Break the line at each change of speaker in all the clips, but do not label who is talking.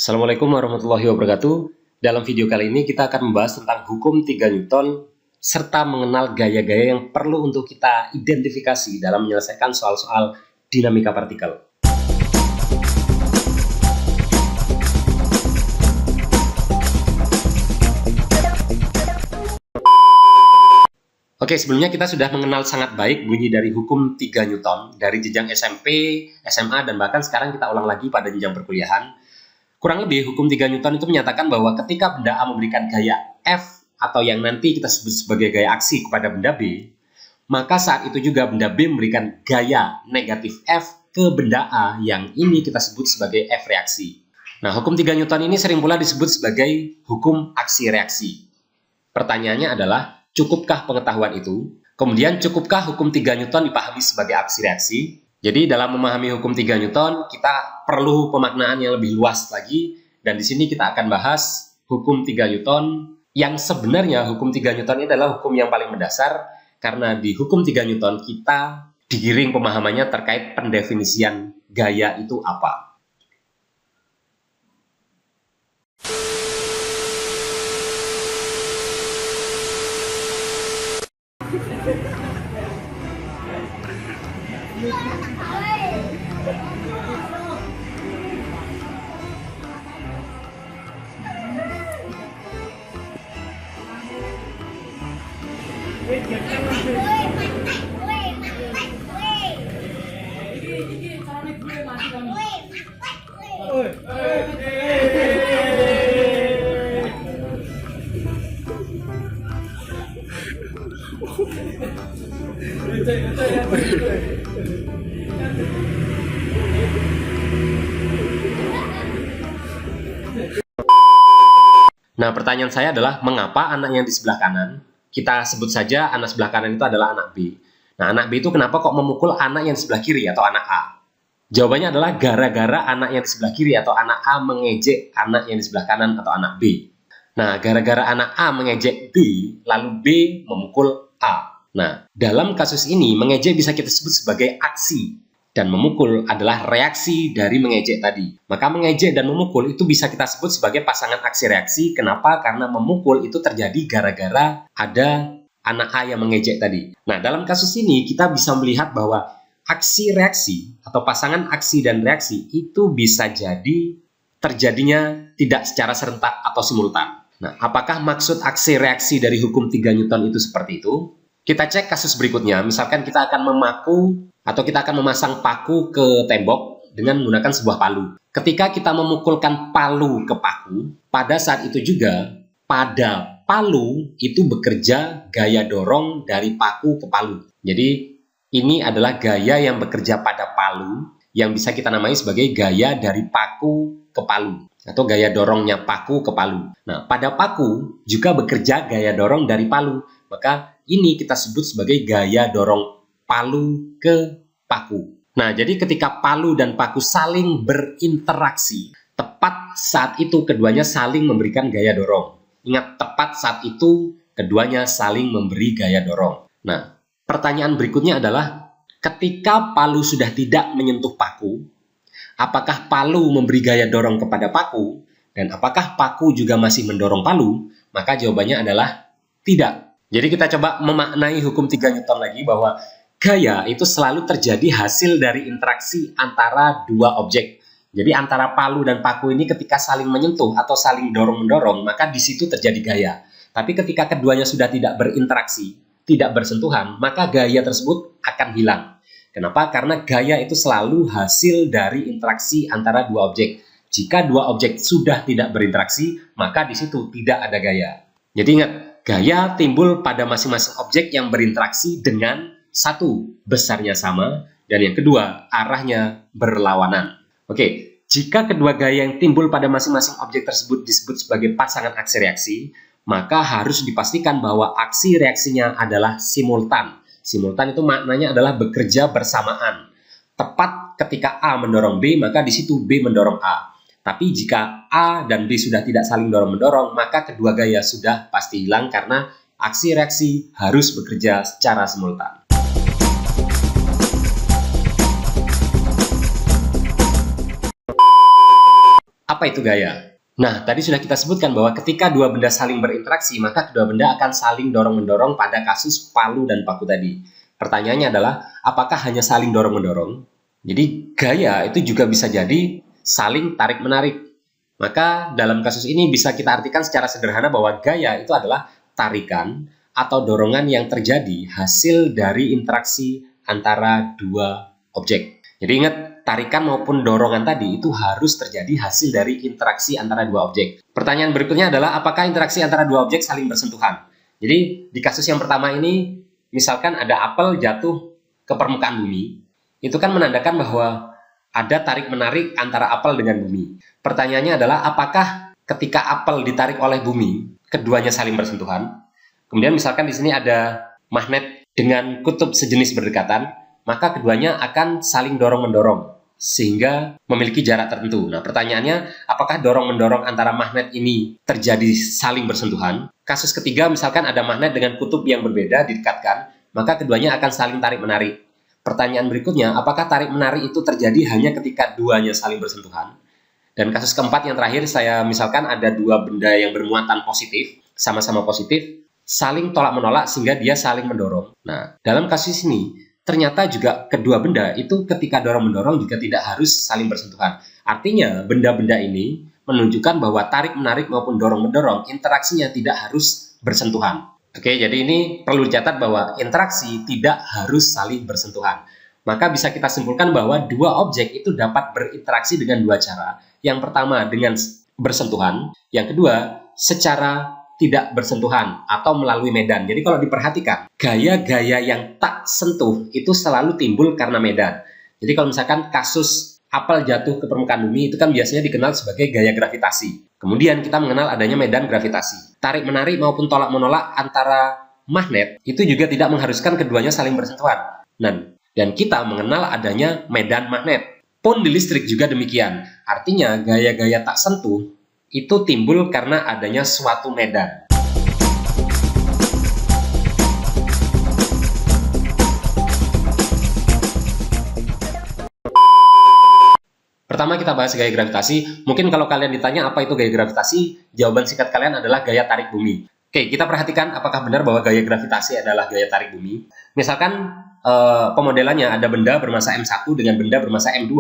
Assalamualaikum warahmatullahi wabarakatuh. Dalam video kali ini kita akan membahas tentang hukum 3 Newton serta mengenal gaya-gaya yang perlu untuk kita identifikasi dalam menyelesaikan soal-soal dinamika partikel. Oke, sebelumnya kita sudah mengenal sangat baik bunyi dari hukum 3 Newton dari jenjang SMP, SMA, dan bahkan sekarang kita ulang lagi pada jenjang perkuliahan. Kurang lebih, hukum 3 Newton itu menyatakan bahwa ketika benda A memberikan gaya F atau yang nanti kita sebut sebagai gaya aksi kepada benda B, maka saat itu juga benda B memberikan gaya negatif F ke benda A yang ini kita sebut sebagai F reaksi. Nah, hukum 3 Newton ini sering pula disebut sebagai hukum aksi reaksi. Pertanyaannya adalah, cukupkah pengetahuan itu? Kemudian, cukupkah hukum 3 Newton dipahami sebagai aksi reaksi? Jadi dalam memahami hukum 3 Newton, kita perlu pemaknaan yang lebih luas lagi, dan di sini kita akan bahas hukum 3 Newton yang sebenarnya hukum 3 Newton ini adalah hukum yang paling mendasar, karena di hukum 3 Newton kita digiring pemahamannya terkait pendefinisian gaya itu apa. Nah, pertanyaan saya adalah, mengapa anak yang di sebelah kanan, kita sebut saja anak sebelah kanan itu adalah anak B. Nah, anak B itu kenapa kok memukul anak yang di sebelah kiri atau anak A? Jawabannya adalah gara-gara anak yang di sebelah kiri atau anak A mengejek anak yang di sebelah kanan atau anak B. Nah, gara-gara anak A mengejek B, lalu B memukul A. Nah, dalam kasus ini, mengejek bisa kita sebut sebagai aksi, dan memukul adalah reaksi dari mengejek tadi. Maka mengejek dan memukul itu bisa kita sebut sebagai pasangan aksi reaksi. Kenapa? Karena memukul itu terjadi gara-gara ada anak A yang mengejek tadi. Nah, dalam kasus ini kita bisa melihat bahwa aksi reaksi atau pasangan aksi dan reaksi itu bisa jadi terjadinya tidak secara serentak atau simultan. Nah, apakah maksud aksi reaksi dari hukum 3 Newton itu seperti itu? Kita cek kasus berikutnya. Misalkan kita akan memaku atau kita akan memasang paku ke tembok dengan menggunakan sebuah palu. Ketika kita memukulkan palu ke paku, pada saat itu juga pada palu itu bekerja gaya dorong dari paku ke palu. Jadi ini adalah gaya yang bekerja pada palu yang bisa kita namai sebagai gaya dari paku ke palu atau gaya dorongnya paku ke palu. Nah, pada paku juga bekerja gaya dorong dari palu. Maka ini kita sebut sebagai gaya dorong palu ke paku. Nah, jadi ketika palu dan paku saling berinteraksi, tepat saat itu keduanya saling memberikan gaya dorong. Ingat, tepat saat itu keduanya saling memberi gaya dorong. Nah, pertanyaan berikutnya adalah, ketika palu sudah tidak menyentuh paku, apakah palu memberi gaya dorong kepada paku? Dan apakah paku juga masih mendorong palu? Maka jawabannya adalah tidak. Jadi kita coba memaknai hukum 3 Newton lagi, bahwa gaya itu selalu terjadi hasil dari interaksi antara dua objek. Jadi antara palu dan paku ini ketika saling menyentuh atau saling dorong-mendorong, maka di situ terjadi gaya. Tapi ketika keduanya sudah tidak berinteraksi, tidak bersentuhan, maka gaya tersebut akan hilang. Kenapa? Karena gaya itu selalu hasil dari interaksi antara dua objek. Jika dua objek sudah tidak berinteraksi, maka di situ tidak ada gaya. Jadi ingat, gaya timbul pada masing-masing objek yang berinteraksi dengan satu, besarnya sama, dan yang kedua, arahnya berlawanan. Oke, jika kedua gaya yang timbul pada masing-masing objek tersebut disebut sebagai pasangan aksi reaksi, maka harus dipastikan bahwa aksi reaksinya adalah simultan. Simultan itu maknanya adalah bekerja bersamaan. Tepat ketika A mendorong B, maka di situ B mendorong A. Tapi jika A dan B sudah tidak saling dorong-mendorong, maka kedua gaya sudah pasti hilang karena aksi reaksi harus bekerja secara simultan. Apa Apa itu gaya? Nah, tadi sudah kita sebutkan bahwa ketika dua benda saling berinteraksi, maka kedua benda akan saling dorong-mendorong pada kasus palu dan paku tadi. Pertanyaannya adalah, apakah hanya saling dorong-mendorong? Jadi, gaya itu juga bisa jadi saling tarik-menarik. Maka dalam kasus ini bisa kita artikan secara sederhana bahwa gaya itu adalah tarikan atau dorongan yang terjadi hasil dari interaksi antara dua objek. Jadi ingat, tarikan maupun dorongan tadi itu harus terjadi hasil dari interaksi antara dua objek. Pertanyaan berikutnya adalah, apakah interaksi antara dua objek saling bersentuhan? Jadi di kasus yang pertama ini, misalkan ada apel jatuh ke permukaan bumi, itu kan menandakan bahwa ada tarik-menarik antara apel dengan bumi. Pertanyaannya adalah, apakah ketika apel ditarik oleh bumi, keduanya saling bersentuhan? Kemudian misalkan di sini ada magnet dengan kutub sejenis berdekatan, maka keduanya akan saling dorong-mendorong sehingga memiliki jarak tertentu. Nah, pertanyaannya, apakah dorong-mendorong antara magnet ini terjadi saling bersentuhan? Kasus ketiga, misalkan ada magnet dengan kutub yang berbeda didekatkan, maka keduanya akan saling tarik-menarik. Pertanyaan berikutnya, apakah tarik-menarik itu terjadi hanya ketika duanya saling bersentuhan? Dan kasus keempat yang terakhir, saya misalkan ada dua benda yang bermuatan positif, sama-sama positif, saling tolak-menolak sehingga dia saling mendorong. Nah, dalam kasus ini, ternyata juga kedua benda itu ketika dorong-mendorong juga tidak harus saling bersentuhan. Artinya, benda-benda ini menunjukkan bahwa tarik-menarik maupun dorong-mendorong interaksinya tidak harus bersentuhan. Oke, jadi ini perlu dicatat bahwa interaksi tidak harus saling bersentuhan. Maka bisa kita simpulkan bahwa dua objek itu dapat berinteraksi dengan dua cara. Yang pertama dengan bersentuhan, yang kedua secara tidak bersentuhan atau melalui medan. Jadi kalau diperhatikan, gaya-gaya yang tak sentuh itu selalu timbul karena medan. Jadi kalau misalkan kasus apel jatuh ke permukaan bumi itu kan biasanya dikenal sebagai gaya gravitasi. Kemudian kita mengenal adanya medan gravitasi. Tarik-menarik maupun tolak-menolak antara magnet itu juga tidak mengharuskan keduanya saling bersentuhan. Dan kita mengenal adanya medan magnet. Pun di listrik juga demikian. Artinya gaya-gaya tak sentuh itu timbul karena adanya suatu medan. Pertama kita bahas gaya gravitasi. Mungkin kalau kalian ditanya apa itu gaya gravitasi, jawaban singkat kalian adalah gaya tarik bumi. Oke, kita perhatikan apakah benar bahwa gaya gravitasi adalah gaya tarik bumi. Misalkan pemodelannya ada benda bermassa M1 dengan benda bermassa M2.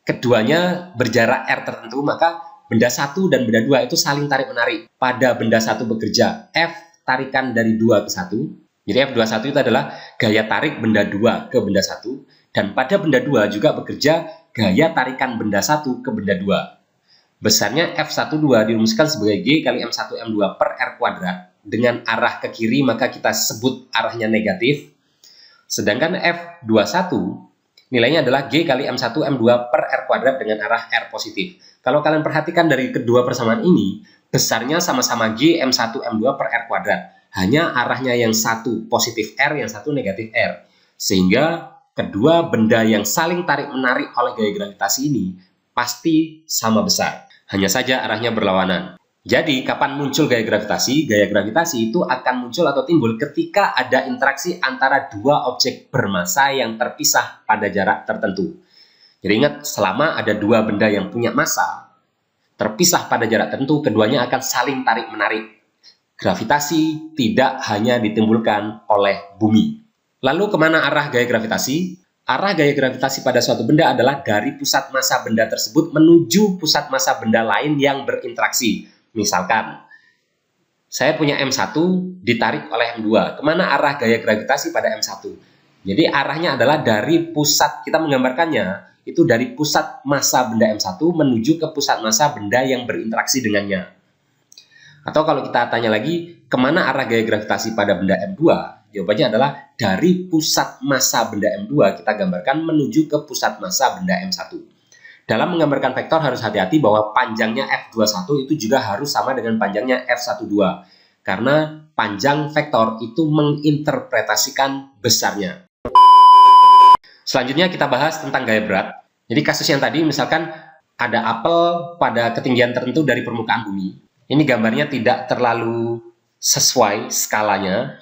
Keduanya berjarak R tertentu, maka benda 1 dan benda 2 itu saling tarik-menarik. Pada benda 1 bekerja F tarikan dari 2 ke 1. Jadi F21 itu adalah gaya tarik benda 2 ke benda 1. Dan pada benda 2 juga bekerja gaya tarikan benda 1 ke benda 2. Besarnya F12 dirumuskan sebagai G kali M1 M2 per R kuadrat. Dengan arah ke kiri maka kita sebut arahnya negatif. Sedangkan F21 nilainya adalah G kali M1 M2 per R kuadrat dengan arah R positif. Kalau kalian perhatikan dari kedua persamaan ini, besarnya sama-sama G M1 M2 per R kuadrat. Hanya arahnya yang satu positif R, yang satu negatif R. Sehingga kedua benda yang saling tarik-menarik oleh gaya gravitasi ini pasti sama besar. Hanya saja arahnya berlawanan. Jadi, kapan muncul gaya gravitasi? Gaya gravitasi itu akan muncul atau timbul ketika ada interaksi antara dua objek bermassa yang terpisah pada jarak tertentu. Jadi ingat, selama ada dua benda yang punya massa terpisah pada jarak tertentu, keduanya akan saling tarik-menarik. Gravitasi tidak hanya ditimbulkan oleh bumi. Lalu kemana arah gaya gravitasi? Arah gaya gravitasi pada suatu benda adalah dari pusat massa benda tersebut menuju pusat massa benda lain yang berinteraksi. Misalkan, saya punya M1 ditarik oleh M2. Kemana arah gaya gravitasi pada M1? Jadi arahnya adalah dari pusat, kita menggambarkannya, itu dari pusat massa benda M1 menuju ke pusat massa benda yang berinteraksi dengannya. Atau kalau kita tanya lagi, kemana arah gaya gravitasi pada benda M2? Jawabannya adalah dari pusat massa benda M2 kita gambarkan menuju ke pusat massa benda M1. Dalam menggambarkan vektor harus hati-hati bahwa panjangnya F21 itu juga harus sama dengan panjangnya F12. Karena panjang vektor itu menginterpretasikan besarnya. Selanjutnya kita bahas tentang gaya berat. Jadi kasus yang tadi misalkan ada apel pada ketinggian tertentu dari permukaan bumi. Ini gambarnya tidak terlalu sesuai skalanya.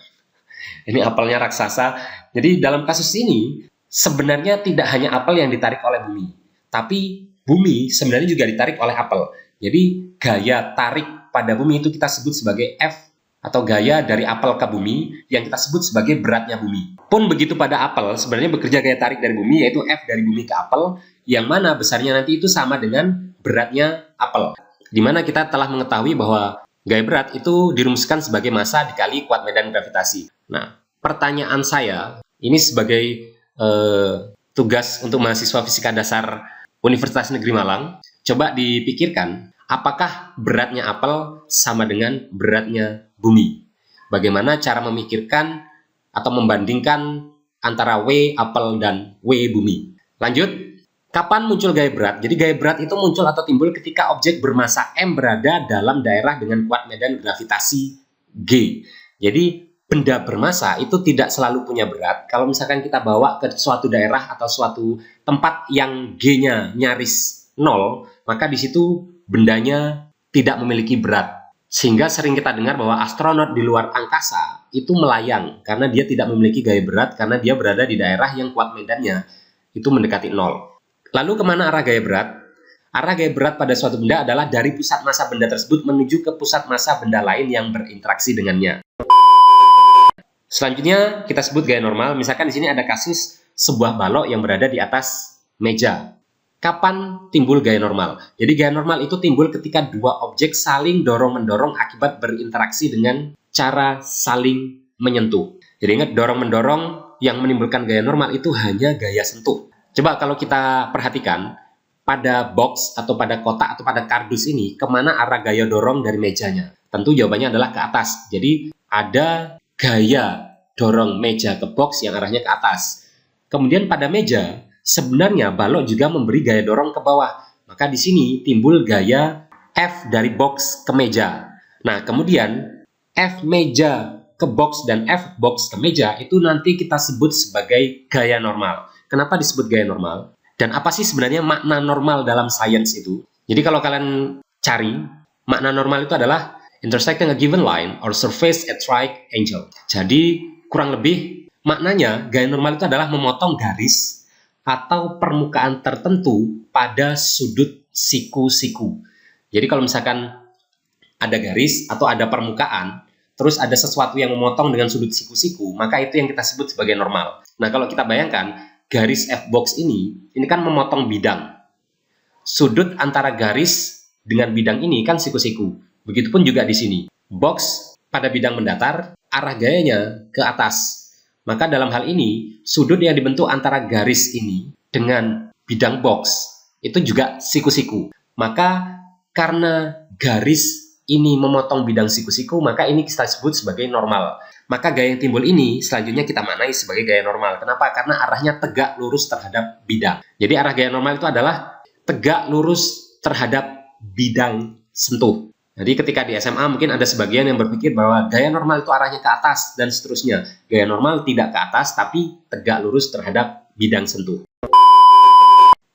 Ini apelnya raksasa. Jadi dalam kasus ini sebenarnya tidak hanya apel yang ditarik oleh bumi. Tapi bumi sebenarnya juga ditarik oleh apel. Jadi gaya tarik pada bumi itu kita sebut sebagai F, atau gaya dari apel ke bumi yang kita sebut sebagai beratnya bumi. Pun begitu pada apel, sebenarnya bekerja gaya tarik dari bumi yaitu F dari bumi ke apel, yang mana besarnya nanti itu sama dengan beratnya apel. Dimana kita telah mengetahui bahwa gaya berat itu dirumuskan sebagai massa dikali kuat medan gravitasi. Nah, pertanyaan saya, ini sebagai tugas untuk mahasiswa fisika dasar Universitas Negeri Malang, coba dipikirkan, apakah beratnya apel sama dengan beratnya bumi? Bagaimana cara memikirkan atau membandingkan antara W apel dan W bumi? Lanjut. Kapan muncul gaya berat? Jadi gaya berat itu muncul atau timbul ketika objek bermassa M berada dalam daerah dengan kuat medan gravitasi G. Jadi benda bermassa itu tidak selalu punya berat. Kalau misalkan kita bawa ke suatu daerah atau suatu tempat yang G-nya nyaris 0, maka di situ bendanya tidak memiliki berat. Sehingga sering kita dengar bahwa astronot di luar angkasa itu melayang karena dia tidak memiliki gaya berat karena dia berada di daerah yang kuat medannya itu mendekati 0. Lalu kemana arah gaya berat? Arah gaya berat pada suatu benda adalah dari pusat massa benda tersebut menuju ke pusat massa benda lain yang berinteraksi dengannya. Selanjutnya kita sebut gaya normal. Misalkan di sini ada kasus sebuah balok yang berada di atas meja. Kapan timbul gaya normal? Jadi gaya normal itu timbul ketika dua objek saling dorong-mendorong akibat berinteraksi dengan cara saling menyentuh. Jadi ingat, dorong-mendorong yang menimbulkan gaya normal itu hanya gaya sentuh. Coba kalau kita perhatikan, pada box atau pada kotak atau pada kardus ini, kemana arah gaya dorong dari mejanya? Tentu jawabannya adalah ke atas. Jadi ada gaya dorong meja ke box yang arahnya ke atas. Kemudian pada meja, sebenarnya balok juga memberi gaya dorong ke bawah. Maka di sini timbul gaya F dari box ke meja. Nah, kemudian F meja ke box dan F box ke meja itu nanti kita sebut sebagai gaya normal. Kenapa disebut gaya normal? Dan apa sih sebenarnya makna normal dalam sains itu? Jadi kalau kalian cari, makna normal itu adalah intersecting a given line or surface at right angle. Jadi kurang lebih maknanya gaya normal itu adalah memotong garis atau permukaan tertentu pada sudut siku-siku. Jadi kalau misalkan ada garis atau ada permukaan, terus ada sesuatu yang memotong dengan sudut siku-siku, maka itu yang kita sebut sebagai normal. Nah, kalau kita bayangkan, garis F-box ini kan memotong bidang. Sudut antara garis dengan bidang ini kan siku-siku. Begitupun juga di sini. Box pada bidang mendatar, arah gayanya ke atas. Maka dalam hal ini, sudut yang dibentuk antara garis ini dengan bidang box, itu juga siku-siku. Maka karena garis ini memotong bidang siku-siku, maka ini kita sebut sebagai normal. Maka gaya yang timbul ini selanjutnya kita maknai sebagai gaya normal. Kenapa? Karena arahnya tegak lurus terhadap bidang. Jadi arah gaya normal itu adalah tegak lurus terhadap bidang sentuh. Jadi ketika di SMA mungkin ada sebagian yang berpikir bahwa gaya normal itu arahnya ke atas dan seterusnya. Gaya normal tidak ke atas tapi tegak lurus terhadap bidang sentuh.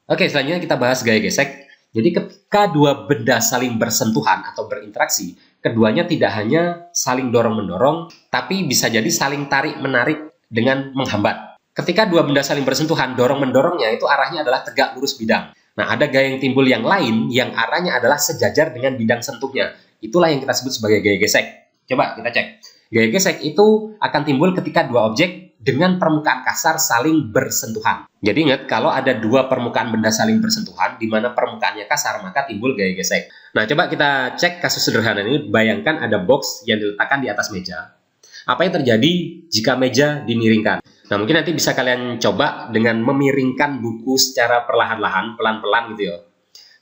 Oke, selanjutnya kita bahas gaya gesek. Jadi ketika dua benda saling bersentuhan atau berinteraksi, keduanya tidak hanya saling dorong-mendorong, tapi bisa jadi saling tarik-menarik dengan menghambat. Ketika dua benda saling bersentuhan, dorong-mendorongnya itu arahnya adalah tegak lurus bidang. Nah, ada gaya yang timbul yang lain yang arahnya adalah sejajar dengan bidang sentuhnya. Itulah yang kita sebut sebagai gaya gesek. Coba kita cek. Gaya gesek itu akan timbul ketika dua objek dengan permukaan kasar saling bersentuhan. Jadi ingat, kalau ada dua permukaan benda saling bersentuhan, di mana permukaannya kasar, maka timbul gaya gesek. Nah, coba kita cek kasus sederhana ini. Bayangkan ada box yang diletakkan di atas meja. Apa yang terjadi jika meja dimiringkan? Nah, mungkin nanti bisa kalian coba dengan memiringkan buku secara perlahan-lahan, pelan-pelan gitu ya.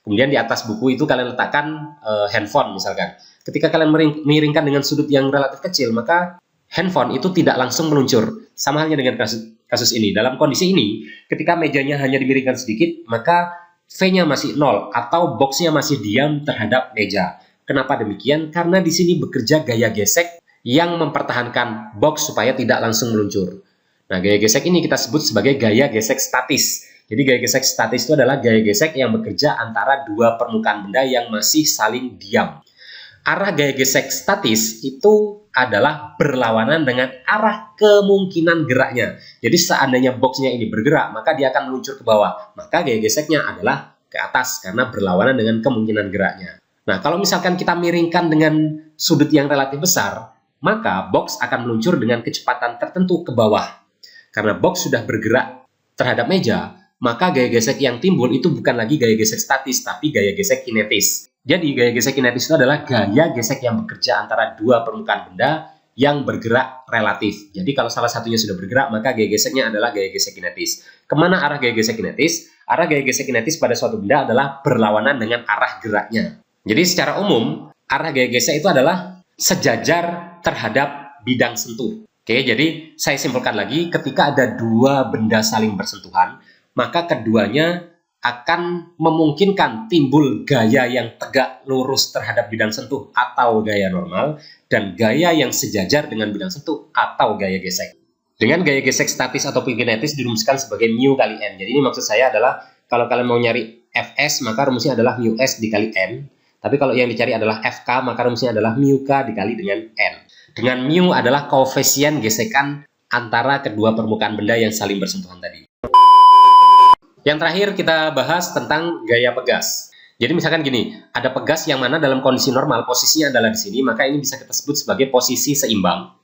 Kemudian di atas buku itu kalian letakkan handphone misalkan. Ketika kalian miringkan dengan sudut yang relatif kecil, maka handphone itu tidak langsung meluncur. Sama halnya dengan kasus ini. Dalam kondisi ini, ketika mejanya hanya dimiringkan sedikit, maka V-nya masih 0 atau box-nya masih diam terhadap meja. Kenapa demikian? Karena di sini bekerja gaya gesek yang mempertahankan box supaya tidak langsung meluncur. Nah, gaya gesek ini kita sebut sebagai gaya gesek statis. Jadi gaya gesek statis itu adalah gaya gesek yang bekerja antara dua permukaan benda yang masih saling diam. Arah gaya gesek statis itu adalah berlawanan dengan arah kemungkinan geraknya. Jadi seandainya boxnya ini bergerak, maka dia akan meluncur ke bawah. Maka gaya geseknya adalah ke atas karena berlawanan dengan kemungkinan geraknya. Nah, kalau misalkan kita miringkan dengan sudut yang relatif besar, maka box akan meluncur dengan kecepatan tertentu ke bawah. Karena box sudah bergerak terhadap meja, maka gaya gesek yang timbul itu bukan lagi gaya gesek statis, tapi gaya gesek kinetis. Jadi, gaya gesek kinetis itu adalah gaya gesek yang bekerja antara dua permukaan benda yang bergerak relatif. Jadi, kalau salah satunya sudah bergerak, maka gaya geseknya adalah gaya gesek kinetis. Kemana arah gaya gesek kinetis? Arah gaya gesek kinetis pada suatu benda adalah berlawanan dengan arah geraknya. Jadi, secara umum, arah gaya gesek itu adalah sejajar terhadap bidang sentuh. Oke, jadi saya simpulkan lagi, ketika ada dua benda saling bersentuhan, maka keduanya akan memungkinkan timbul gaya yang tegak lurus terhadap bidang sentuh atau gaya normal, dan gaya yang sejajar dengan bidang sentuh atau gaya gesek. Dengan gaya gesek statis ataupun kinetis dirumuskan sebagai mu kali n. Jadi ini maksud saya adalah, kalau kalian mau nyari Fs, maka rumusnya adalah mu s dikali n. Tapi kalau yang dicari adalah Fk, maka rumusnya adalah mu k dikali dengan n. Dengan mu adalah koefisien gesekan antara kedua permukaan benda yang saling bersentuhan tadi. Yang terakhir kita bahas tentang gaya pegas. Jadi misalkan gini, ada pegas yang mana dalam kondisi normal posisinya adalah di sini, maka ini bisa kita sebut sebagai posisi seimbang.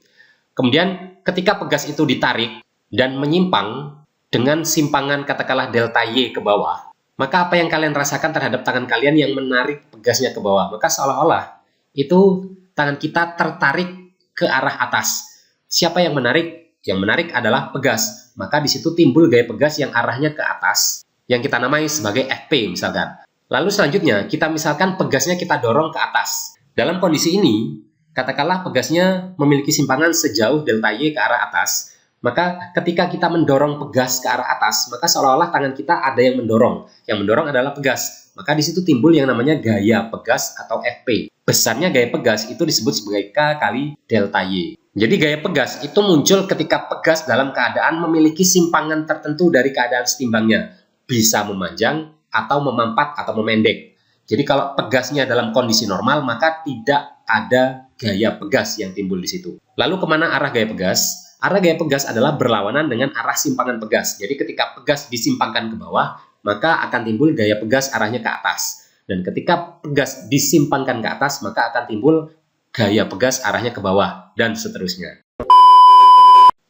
Kemudian ketika pegas itu ditarik dan menyimpang dengan simpangan katakanlah delta Y ke bawah, maka apa yang kalian rasakan terhadap tangan kalian yang menarik pegasnya ke bawah? Maka seolah-olah itu tangan kita tertarik ke arah atas. Siapa yang menarik? Yang menarik adalah pegas. Maka di situ timbul gaya pegas yang arahnya ke atas, yang kita namai sebagai Fp misalkan. Lalu selanjutnya, kita misalkan pegasnya kita dorong ke atas. Dalam kondisi ini, katakanlah pegasnya memiliki simpangan sejauh delta Y ke arah atas. Maka ketika kita mendorong pegas ke arah atas, maka seolah-olah tangan kita ada yang mendorong. Yang mendorong adalah pegas. Maka di situ timbul yang namanya gaya pegas atau Fp. Besarnya gaya pegas itu disebut sebagai K kali delta Y. Jadi gaya pegas itu muncul ketika pegas dalam keadaan memiliki simpangan tertentu dari keadaan setimbangnya. Bisa memanjang atau memampat atau memendek. Jadi kalau pegasnya dalam kondisi normal, maka tidak ada gaya pegas yang timbul di situ. Lalu kemana arah gaya pegas? Arah gaya pegas adalah berlawanan dengan arah simpangan pegas. Jadi ketika pegas disimpangkan ke bawah, maka akan timbul gaya pegas arahnya ke atas. Dan ketika pegas disimpangkan ke atas, maka akan timbul gaya pegas arahnya ke bawah, dan seterusnya.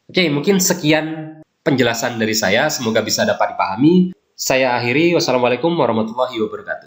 Oke, mungkin sekian penjelasan dari saya. Semoga bisa dapat dipahami. Saya akhiri. Wassalamualaikum warahmatullahi wabarakatuh.